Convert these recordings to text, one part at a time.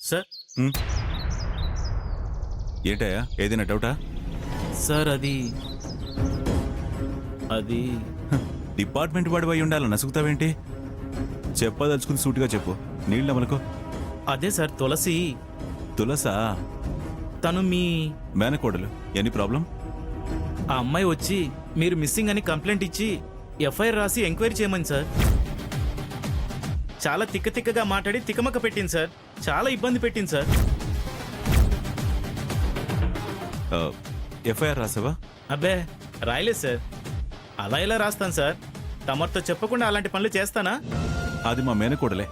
Sir ఏంటయ్యా ఏదైనా డౌటా? సార్ అది అది డిపార్ట్మెంట్ వాడి అయి ఉండాలని నసుగుతావేంటి? చెప్పదలుచుకుని సూటిగా చెప్పు. నీళ్ళు నమలకు. అదే సార్ తులసి తులసా? తను మీ మేనకోడలు. Any problem? ఆ అమ్మాయి వచ్చి మీరు మిస్సింగ్ అని కంప్లైంట్ ఇచ్చి ఎఫ్ఐఆర్ రాసి ఎంక్వైరీ చేయమని సార్. చాలా తిక్కగా మాట్లాడి తికమక పెట్టింది సార్. చాలా ఇబ్బంది పెట్టింది సార్. ఎఫ్ఐఆర్ రాసావా? అబ్బే రాయలేదు సార్. అలా ఎలా రాస్తాను సార్? తమరితో చెప్పకుండా అలాంటి పనులు చేస్తానా? అది మా మేనకోడలే.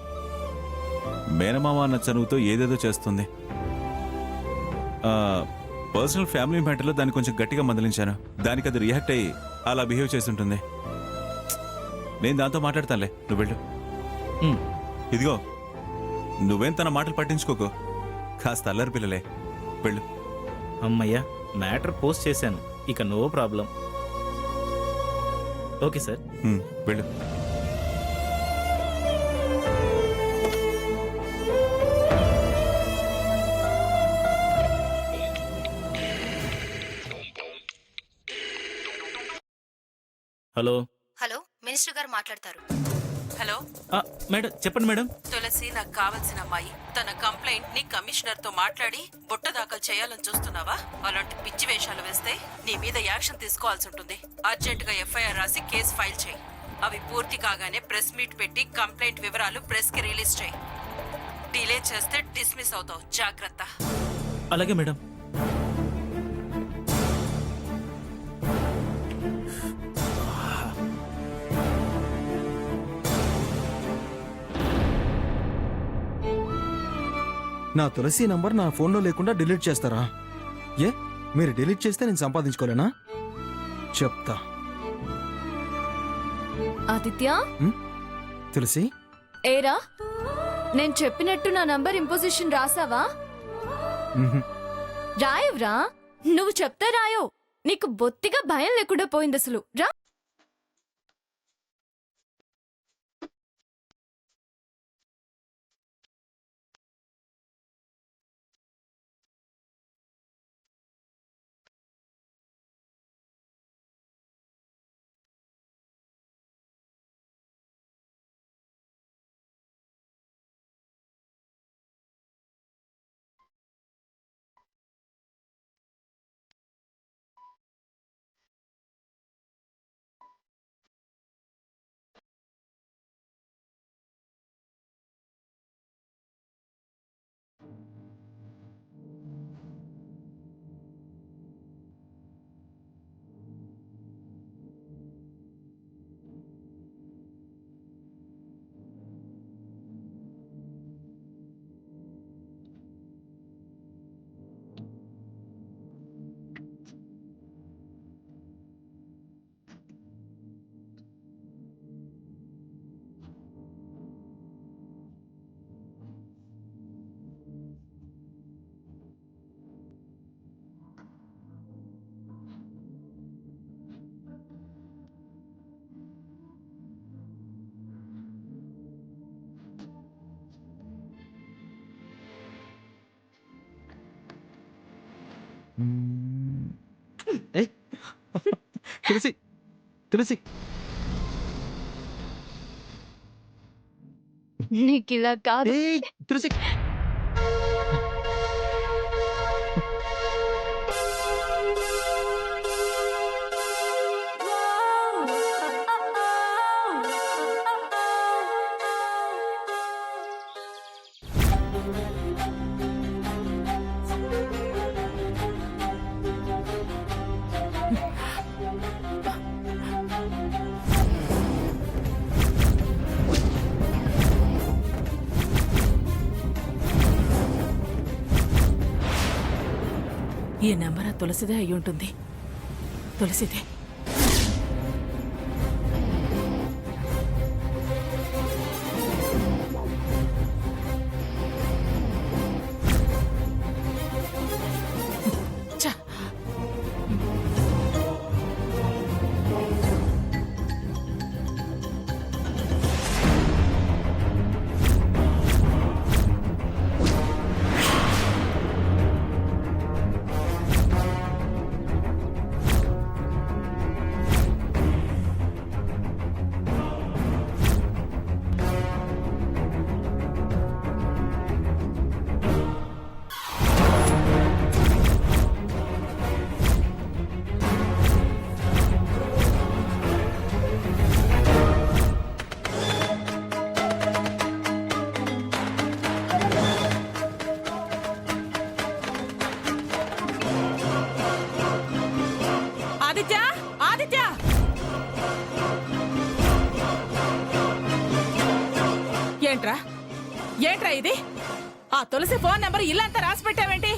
మేనమామ అన్న చనువుతో ఏదేదో చేస్తుంది. పర్సనల్ ఫ్యామిలీ మ్యాటర్లో దాన్ని కొంచెం గట్టిగా మందలించాను. దానికి అది రియాక్ట్ అయ్యి అలా బిహేవ్ చేస్తుంటుంది. నేను దాంతో మాట్లాడతానులే, నువ్వు వెళ్ళు. ఇదిగో, నువ్వేం తన మాటలు పట్టించుకోకు. కాస్త అల్లరి పిల్లలే, వెళ్ళు. అమ్మయ్యా, మ్యాటర్ పోస్ట్ చేశాను, ఇక నో ప్రాబ్లం. Okay sir. వెళ్ళు. హలో. హలో, మినిస్టర్ గారు మాట్లాడతారు. హలో మేడం చెప్పండి మేడం. తులసి నాకు కావాల్సిన అమ్మాయి. తన కంప్లైంట్ ని కమిషనర్ తో మాట్లాడి బుట్ట దాఖలు చేయాలని చూస్తున్నావా? అలాంటి పిచ్చి వేషాలు వేస్తే నీ మీద యాక్షన్ తీసుకోవాల్సి ఉంటుంది. అర్జెంట్ గా ఎఫ్ఐఆర్ రాసి కేసు ఫైల్ చేయి. అవి పూర్తి కాగానే ప్రెస్ మీట్ పెట్టి కంప్లైంట్ వివరాలు ప్రెస్ కి రిలీజ్ చేయి. డిలే చేస్తే డిస్మిస్ అవుతావు, జాగ్రత్త. అలాగే మేడం. నా తులసి నంబర్ నా ఫోన్లో లేకుండా డిలీట్ చేస్తారా? ఏ, మీరు డిలీట్ చేస్తే నేను సంపాదించుకోలేనా? చెప్తా. ఆదిత్య, తులసి, ఏరా నేను చెప్పినట్టు నా నంబర్ ఇంపోజిషన్ రాసావా? రాయవ్రా, నువ్వు చెప్తే రాయో. నీకు బొత్తిగా భయం లేకుండా పోయింది అసలు. రా. తులసి, తులసి, నీకిలా కాదు. తులసి. ఈ నెంబర్ ఆ తులసిదే అయి ఉంటుంది. తులసిదే. ఏంట్రా ఇది? ఆ తులసి ఫోన్ నెంబర్ ఇల్లంతా రాసి పెట్టావేంటి?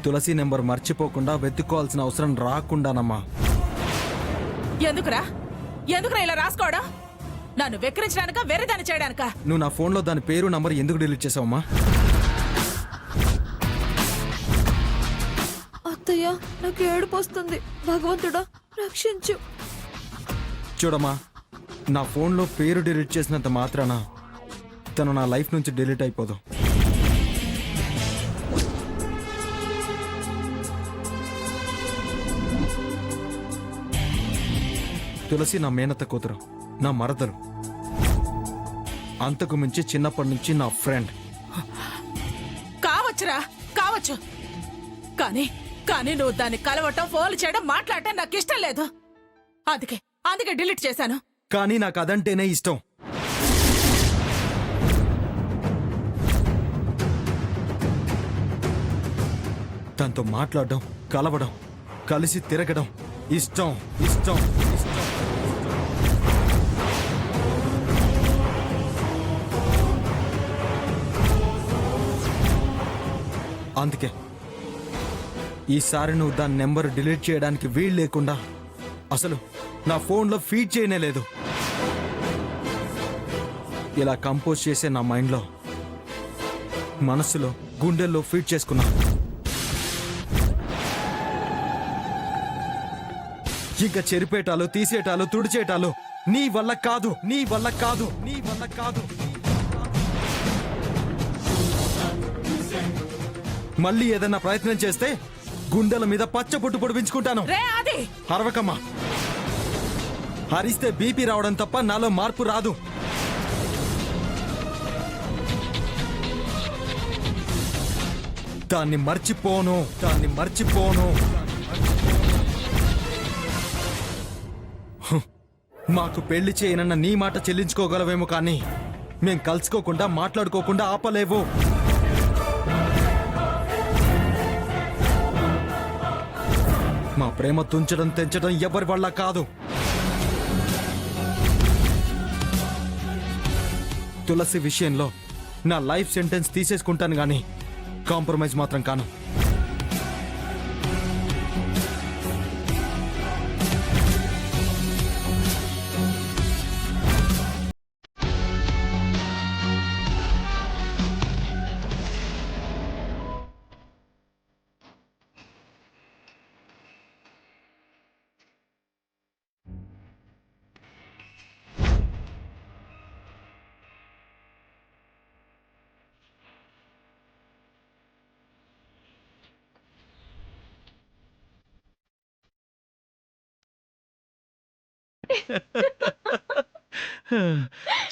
తులసి నెంబర్ మర్చిపోకుండా వెతుక్కోవాల్సిన అవసరం రాకుండానమ్మా. ఎందుకురా ఇలా రాసుకోవడం? నన్ను వెక్కిరించడానిక, వేరే దాన్ని చేయడానిక? నువ్వు నా ఫోన్లో దాని పేరు నంబర్ ఎందుకు డిలీట్ చేసావమ్మా? అత్తయ్య నాకు ఏడుపు వస్తుంది. భగవంతుడా రక్షించు. చూడమ్మా, నా ఫోన్లో పేరు డిలీట్ చేసినంత మాత్రాన తను నా లైఫ్ నుంచి డిలీట్ అయిపోదు. తులసి నా మేనత్త కూతురు, నా మరదలు, అంతకు మించి చిన్నప్పటి నుంచి నా ఫ్రెండ్. కావచ్చు. కానీ నువ్వు దాన్ని కలవటం, ఫోన్లు చేయడం, మాట్లాడటం నాకు ఇష్టం లేదు. అందుకే డిలీట్ చేశాను. కానీ నాకు అదంటేనే ఇష్టం. తనతో మాట్లాడడం, కలవడం, కలిసి తిరగడం ఇష్టం. అందుకే ఈసారి నువ్వు దాని నెంబర్ డిలీట్ చేయడానికి వీలు లేకుండా అసలు నా ఫోన్లో ఫీడ్ చేయనే లేదు. ఇలా కంపోజ్ చేసే నా మైండ్లో, మనసులో, గుండెల్లో ఫీడ్ చేసుకున్నా. ఇంకా చెరిపేటాలు, తీసేటాలు, తుడిచేటాలు నీ వల్ల కాదు. మళ్ళీ ఏదైనా ప్రయత్నం చేస్తే గుండెల మీద పచ్చబొట్టు పొడిపించుకుంటాను. అరవకమ్మా. హరిస్తే బీపీ రావడం తప్ప నాలో మార్పు రాదు. దాన్ని మర్చిపోను. మాకు పెళ్లి చేయనన్న నీ మాట చెల్లించుకోగలవేమో, కానీ మేం కలుసుకోకుండా, మాట్లాడుకోకుండా ఆపలేవు. మా ప్రేమ తుంచడం, తెంచడం ఎవరి వల్ల కాదు. తులసి విషయంలో నా లైఫ్ సెంటెన్స్ తీసేసుకుంటాను, గానీ కాంప్రమైజ్ మాత్రం కాను.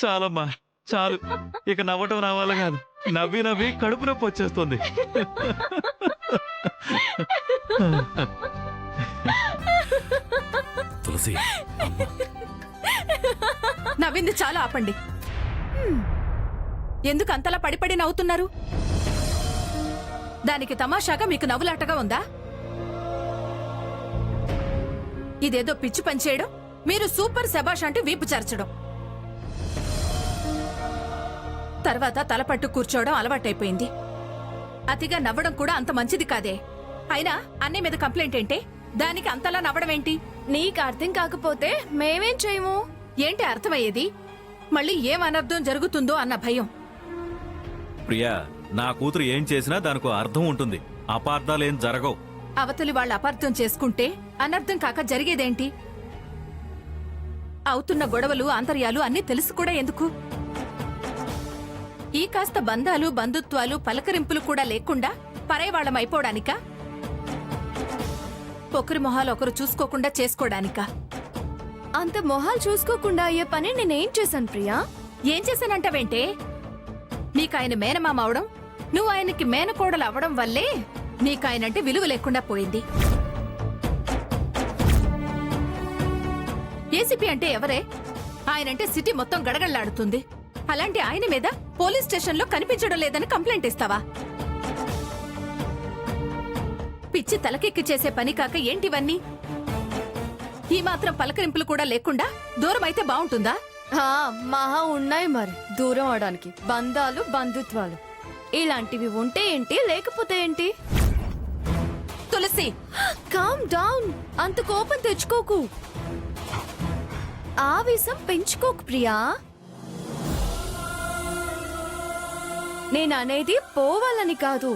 చాలమ్మా, చాలు. ఇక నవ్వటం నా వల్ల కాదు. నవ్వి కడుపు నొప్పి వచ్చేస్తుంది. తులసి, నవ్వింది చాలా ఆపండి. ఎందుకు అంతలా పడిపడి నవ్వుతున్నారు? దానికి తమాషాగా మీకు నవ్వులాటగా ఉందా? ఇదేదో పిచ్చి పని చేయడం, మీరు సూపర్ శబాష్ అంటే వీపు చరచడం, తర్వాత తలపట్టు కూర్చోవడం అలవాటైపోయింది. అతిగా నవ్వడం కూడా అంత మంచిది కాదే. అయినా అన్నయ్య మీద కంప్లైంట్ ఏంటే? దానికి అంతలా నవ్వడం ఏంటి? నీకు అర్థం కాకపోతే మేమేం చేయము. ఏంటి అర్థమయ్యేది? మళ్ళీ ఏం అనర్థం జరుగుతుందో అన్న భయం. ప్రియా, నా కూతురు ఏం చేసినా దానికో అర్థం ఉంటుంది. అపార్థాలేం జరగవు. అవతలి వాళ్ళు అపార్థం చేసుకుంటే అనర్థం కాక జరిగేదేంటి? అవుతున్న గొడవలు, ఆంతర్యాలు అన్నీ తెలుసు కూడా ఎందుకు? ఈ కాస్త బంధాలు, బంధుత్వాలు, పలకరింపులు కూడా లేకుండా పరాయివాళ్లం అయిపోవడానికా? ఒకరి మొహాలు ఒకరు చూసుకోకుండా చేసుకోవడానికా? అంత మొహాలు చూసుకోకుండా అయ్యే పని నేనేం చేశాను ప్రియా? ఏం చేశానంటావేంటే? నీకాయన మేనమామ అవడం, నువ్వు ఆయనకి మేనకోడలు అవడం వల్లే నీకాయనంటే విలువ లేకుండా పోయింది. ఏసీపీ అంటే ఎవరే? ఆయనంటే సిటీ మొత్తం గడగడలాడుతుంది. అలాంటి ఆయన మీద పోలీస్ స్టేషన్లో కనిపించడం లేదని కంప్లైంట్ ఇస్తావా? పిచ్చి తలకెక్కి చేసే పని కాక ఏంటివన్నీ? ఈ మాత్రం పలకరింపులు కూడా లేకుండా దూరం అయితే బాగుంటుందా? మహా ఉన్నాయి మరి దూరం అవడానికి బంధాలు బంధుత్వాలు ఇలాంటివి ఉంటే ఏంటి లేకపోతే ఏంటి. తులసి, కామ్ డౌన్, అంత కోపం తెచ్చుకోకు, ఆవేశం పెంచుకోకు ప్రియా. నేను అనేది పోవాలని కాదు,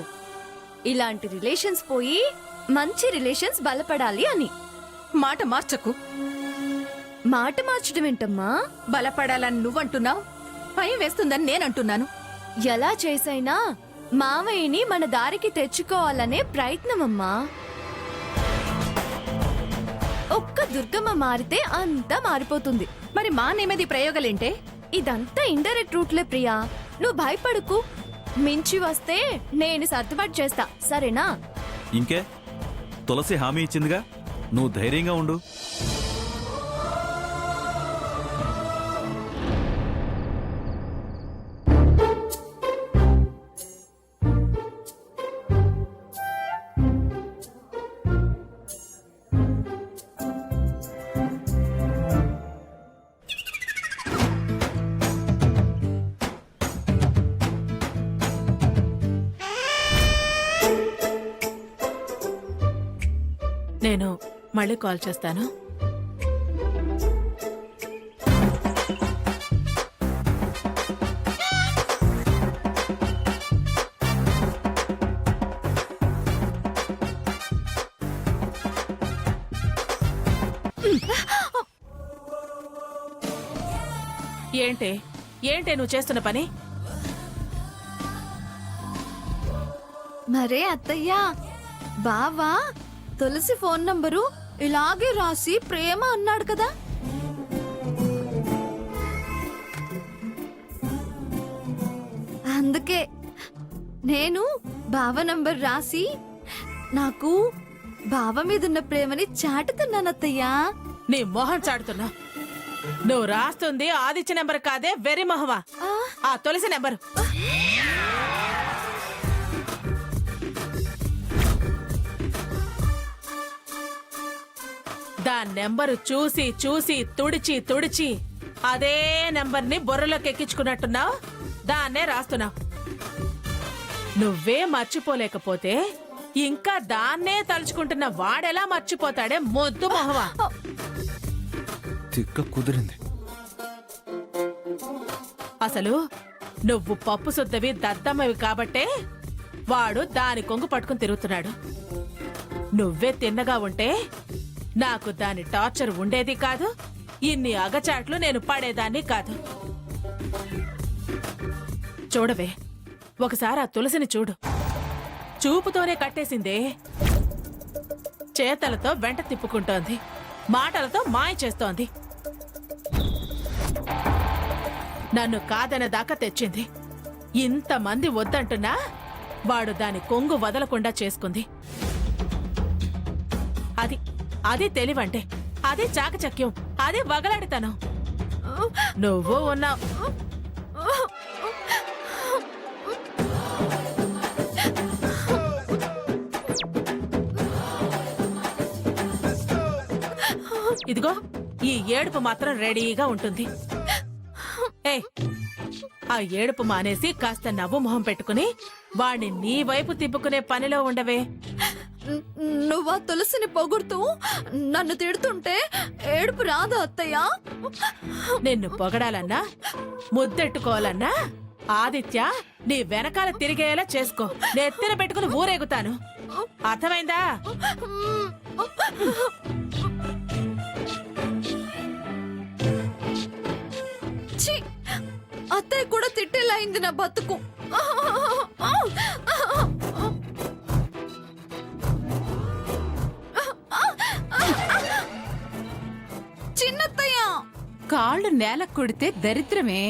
ఇలాంటి రిలేషన్స్ పోయి మంచి రిలేషన్స్ బలపడాలి అని. మాట మార్చకు. మాట మార్చడం ఏంటమ్మా? బలపడాలని నువ్వంటున్నావు, భయం వేస్తుందని నేనంటున్నాను. ఎలా చేసైనా మావయ్యని మన దారికి తెచ్చుకోవాలనే ప్రయత్నమమ్మా. ఒక్క దుర్గమ్మ మారితే అంతా మారిపోతుంది. మరి మా నేమేది ప్రయోగాలేంటే? ఇదంతా ఇండైరెక్ట్ రూట్లే ప్రియా, నువ్వు భయపడుకు. మించి వస్తే నేను సర్దుబాటు చేస్తా, సరేనా? ఇంకే తులసి హామీ ఇచ్చిందిగా, నువ్వు ధైర్యంగా ఉండు. నేను మళ్ళీ కాల్ చేస్తాను. ఏంటే ఏంటే నువ్వు చేస్తున్న పని? మరే అత్తయ్యా, బావా తులసి ఫోన్ నంబరు ఇలాగే రాసి ప్రేమ అన్నాడు కదా. అందుకే నేను బావ నంబర్ రాసి నాకు బావ మీదున్న ప్రేమని చాటుతున్నానత్తయ్యా. నీ మొహం చాడుతున్నా. నువ్వు రాస్తుంది ఆదిత్య నెంబర్ కాదే, వెర్రి మొహమా. ఆ తులసి నెంబరు. దాని నెంబరు చూసి చూసి తుడిచి తుడిచి అదే నెంబర్ని బుర్రలోకి ఎక్కించుకున్నట్టున్నావు, దాన్నే రాస్తున్నావు. నువ్వే మర్చిపోలేకపోతే ఇంకా దాన్నే తలుచుకుంటున్న వాడెలా మర్చిపోతాడే మొద్దు మొహమా. తిక్క కుదిరింది. అసలు నువ్వు పప్పు శుద్ధవి దద్దమ్మవి కాబట్టే వాడు దాని కొంగు పట్టుకుని తిరుగుతున్నాడు. నువ్వే తిన్నగా ఉంటే నాకు దాని టార్చర్ ఉండేది కాదు, ఇన్ని అగచాట్లు నేను పడేదాన్ని కాదు. చూడవే, ఒకసారి ఆ తులసిని చూడు. చూపుతోనే కట్టేసిందే, చేతలతో వెంట తిప్పుకుంటోంది, మాటలతో మాయ చేస్తోంది. నన్ను కాదనే దాకా తెచ్చింది. ఇంతమంది వద్దంటున్నా వాడు దాని కొంగు వదలకుండా చేసుకుంది. అది అది తెలివంటే, అది చాకచక్యం, అది వగలాడితనం. నువ్వు ఉన్నావు. ఇదిగో ఈ ఏడుపు మాత్రం రెడీగా ఉంటుంది. ఏ ఆ ఏడుపు మానేసి కాస్త నవ్వు మొహం పెట్టుకుని వాణ్ణి నీ వైపు తిప్పుకునే పనిలో ఉండవే. నువ్వా తులసిని పొగుడుతూ నన్ను తిడుతుంటే ఏడుపు రాదా అత్తయ్యా? నిన్ను పొగడాలన్నా ముద్దెట్టుకోవాలన్నా ఆదిత్య నీ వెనకాల తిరిగేలా చేసుకో. నెత్తిన పెట్టుకుని ఊరేగుతాను, అర్థమైందా? ఛీ, అత్తయ్య కూడా తిట్టేలా అయింది నా బతుకు. చిన్నత్తయ్య, కాళ్ళు నేల కొడితే దరిద్రమే.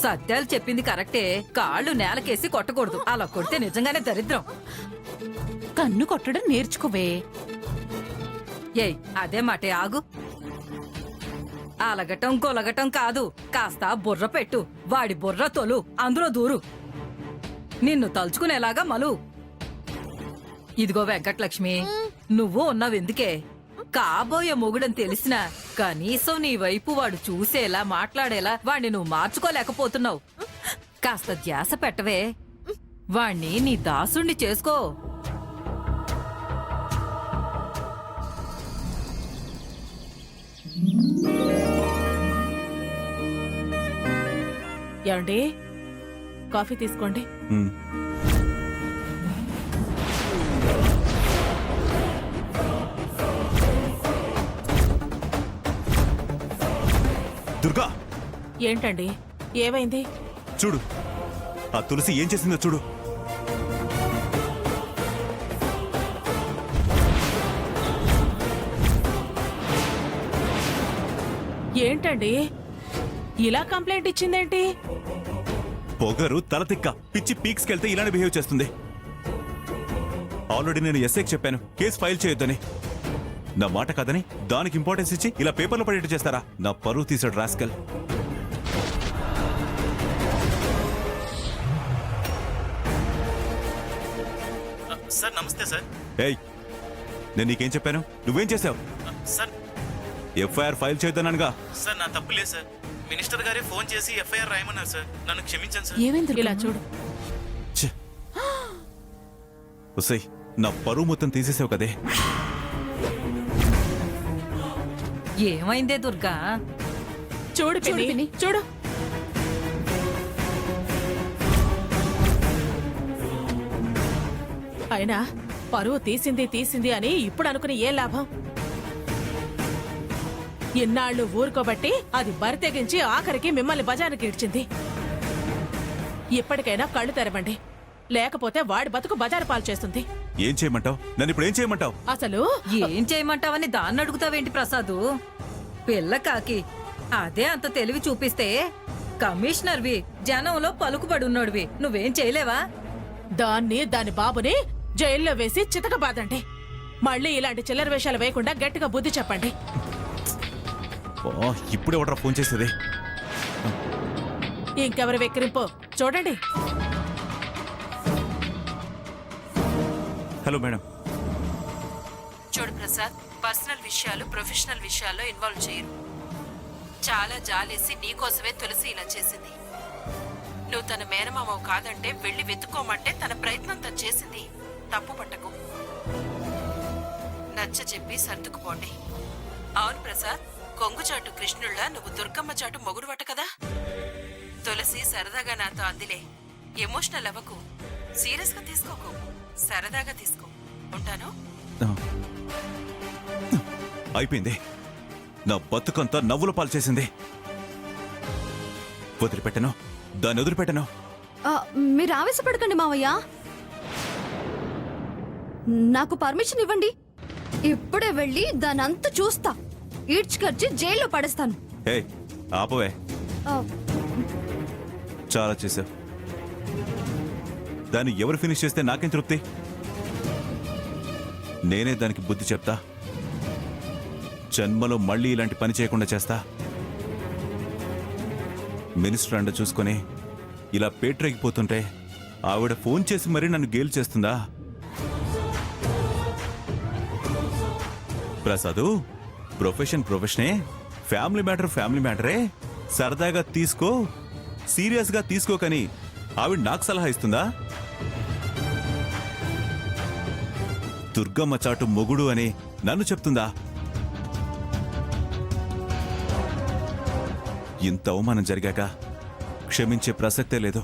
సత్యాలు చెప్పింది కరెక్టే, కాళ్ళు నేలకేసి కొట్టకూడదు, అలా కొడితే నిజంగానే దరిద్రం. కన్ను కొట్టడం నేర్చుకోవే. ఏయ్ అదే మాటే, ఆగు. అలగటం గొలగటం కాదు, కాస్త బుర్ర పెట్టు, వాడి బుర్ర తొలు, అందులో దూరు, నిన్ను తలుచుకునేలాగా మలు. ఇదిగో వెంకటలక్ష్మి నువ్వు ఉన్నావెందుకే కాబోయే మొగుడని తెలిసినా కనీసం నీ వైపు వాడు చూసేలా మాట్లాడేలా వాణ్ణి నువ్వు మార్చుకోలేకపోతున్నావు. కాస్త ధ్యాస పెట్టవే, వాణ్ణి నీ దాసుణ్ణి చేసుకో. ఏమండి కాఫీ తీసుకోండి. ఉమ్. దుర్గా ఏంటండి ఏమైంది? చూడు, ఆ తులసి ఏం చేసిందో చూడు. ఏంటండి ఇలా కంప్లైంట్ ఇచ్చిందేంటి? పొగరు తలతిక్క పిచ్చి పీక్స్కెళ్తే ఇలానే బిహేవ్ చేస్తుంది. ఆల్రెడీ నేను ఎస్ఐకి చెప్పాను కేసు ఫైల్ చేయొద్దని. నా మాట కాదని దానికి ఇంపార్టెన్స్ ఇచ్చి ఇలా పేపర్లో పడేట్టు చేస్తారా? నా పరువు తీసాడు రాస్కల్. సార్ నమస్తే సార్. ఏయ్, నేను నీకేం చెప్పాను? నువ్వేం చేశావు? సార్ ఎఫ్ఐఆర్ ఫైల్ చేయొద్దనగా. సార్ నా తప్పు లేదు సార్. మినిస్టర్ గారే ఫోన్ చేసి ఎఫ్ఐఆర్ రాయమన్నారు సార్. నన్ను క్షమించండి సార్. ఏమైంది? ఇలా చూడు. ఉసై, నా పరువు మొత్తం తీసేసావు కదే. ఏమైందే దుర్గా? చూడు పిన్ని, చూడు. అయినా పరువు తీసింది అని ఇప్పుడు అనుకుని ఏ లాభం? ఎన్నాళ్ళు ఊరుకోబట్టి అది బరి తెగించి ఆఖరికి మిమ్మల్ని బజారుకి ఇడ్చింది. ఇప్పటికైనా కళ్ళు తెరవండి, లేకపోతే వాడి బతుకు బజారు పాలు చేస్తుంది. ఏం చేయమంటావు? నన్ను ఇప్పుడు ఏం చేయమంటావు? అసలు ఏం చేయమంటావని దాన్ని అడుగుతావేంటి ప్రసాదు? పిల్ల కాకి అదే అంత తెలివి చూపిస్తే కమిషనర్వి, జనంలో పలుకుబడున్నోడివి, నువ్వేం చేయలేవా? దాని బాబుని జైల్లో వేసి చితకబాదండి. మళ్ళీ ఇలాంటి చిల్లర వేషాలు వేయకుండా గట్టిగా బుద్ధి చెప్పండి. ఇప్పుడే ఒకట్రా ఫోన్ చేసేది. ఇంకెవరి వెక్కిరింపో చూడండి. Hello madam. చూడు ప్రసాద్, పర్సనల్ విషయాలు ప్రొఫెషనల్ విషయాల్లో ఇన్వాల్వ్ చేయరు. చాలా జాలేసి నీకోసమే తులసి ఇలా చేసింది. నువ్వు తన మేనమామవు కాదంటే వెళ్ళి వెతుక్కోమంటే తన ప్రయత్నం తను చేసింది. తప్పు పట్టకు, నచ్చ చెప్పి సర్దుకుపోండి. అవును ప్రసాద్, కొంగుచాటు కృష్ణుళ్ళ నువ్వు దుర్గమ్మ చాటు మొగుడువట కదా. తులసి సరదాగా నాతో అందిలే. ఎమోషనల్ అవ్వకు, సీరియస్ గా తీసుకోకు, సరదాగా తీసుకో. ఉంటాను. అయిపోయింది. నా బతుకంతా నవ్వుల పాలు చేసింది. వదిలిపెట్టను, దాన్ని వదిలిపెట్టను. మీరు ఆవేశపడకండి మావయ్య. నాకు పర్మిషన్ ఇవ్వండి. ఇప్పుడే వెళ్ళి దానంతా చూస్తా. ఈడ్చుకొచ్చి జైల్లో పడేస్తాను. ఏ ఆపవే, ఆ, చాలా చేసావు. దాన్ని ఎవరు ఫినిష్ చేస్తే నాకేం తృప్తి? నేనే దానికి బుద్ధి చెప్తా. జన్మలో మళ్ళీ ఇలాంటి పని చేయకుండా చేస్తా. మినిస్టర్ అండ చూసుకొని ఇలా పేట్రెక్కిపోతుంటే ఆవిడ ఫోన్ చేసి మరీ నన్ను గేలు చేస్తుందా? ప్రసాదు, ప్రొఫెషనే, ఫ్యామిలీ మ్యాటరే. సరదాగా తీసుకో, సీరియస్గా తీసుకోకని ఆవిడ నాకు సలహా ఇస్తుందా? దుర్గమ్మ చాటు మొగుడు అని నన్ను చెప్తుందా? ఇంత అవమానం జరిగాక క్షమించే ప్రసక్తే లేదు.